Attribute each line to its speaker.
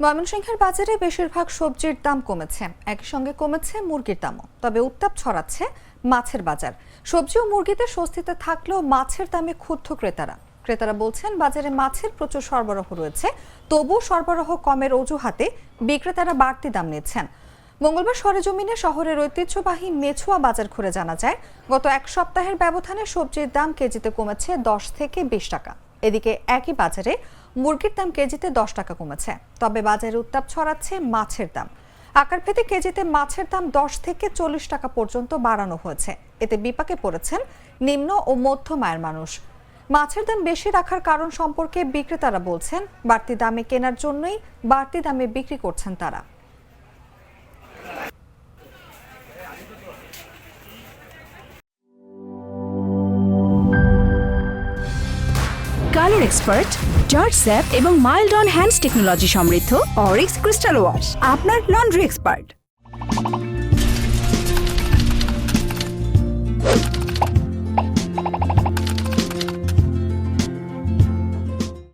Speaker 1: ময়মনসিংহের বাজারে বেশিরভাগ সবজির দাম কমেছে, একই সঙ্গে কমেছে মুরগির দামও। তবে উত্তাপ ছড়াচ্ছে মাছের বাজার। সবজি ও মুরগিতে স্বস্তিতে থাকলেও মাছের দামে ক্ষুব্ধ ক্রেতারা বলছেন বাজারে মাছের প্রচুর সরবরাহ রয়েছে, তবু সরবরাহ কমের অজুহাতে বিক্রেতারা বাড়তি দাম নিচ্ছেন। মঙ্গলবার সরেজমিনে শহরের ঐতিহ্যবাহী মেছুয়া বাজার ঘুরে জানা যায়, গত এক সপ্তাহের ব্যবধানে সবজির দাম কেজিতে কমেছে 10 থেকে 20 টাকা। এদিকে একই বাজারে মুরগির দাম কেজিতে 10 টাকা কমেছে। তবে বাজারে উত্তাপ ছড়াচ্ছে মাছের দাম। আকারভেদে কেজিতে মাছের দাম 10 থেকে 40 টাকা পর্যন্ত বাড়ানো হয়েছে। এতে বিপাকে পড়েছেন নিম্ন ও মধ্যম আয়ের মানুষ। মাছের দাম বেশি রাখার কারণ সম্পর্কে বিক্রেতারা বলছেন, বাড়তি দামে কেনার জন্যই বাড়তি দামে বিক্রি করছেন তারা।
Speaker 2: কালার এক্সপার্ট, জর্জ স্যাপ এবং মাইল্ড অন হ্যান্ডস টেকনোলজি সমৃদ্ধ অরিক্স ক্রিস্টাল ওয়াশ আপনার লন্ড্রি এক্সপার্ট।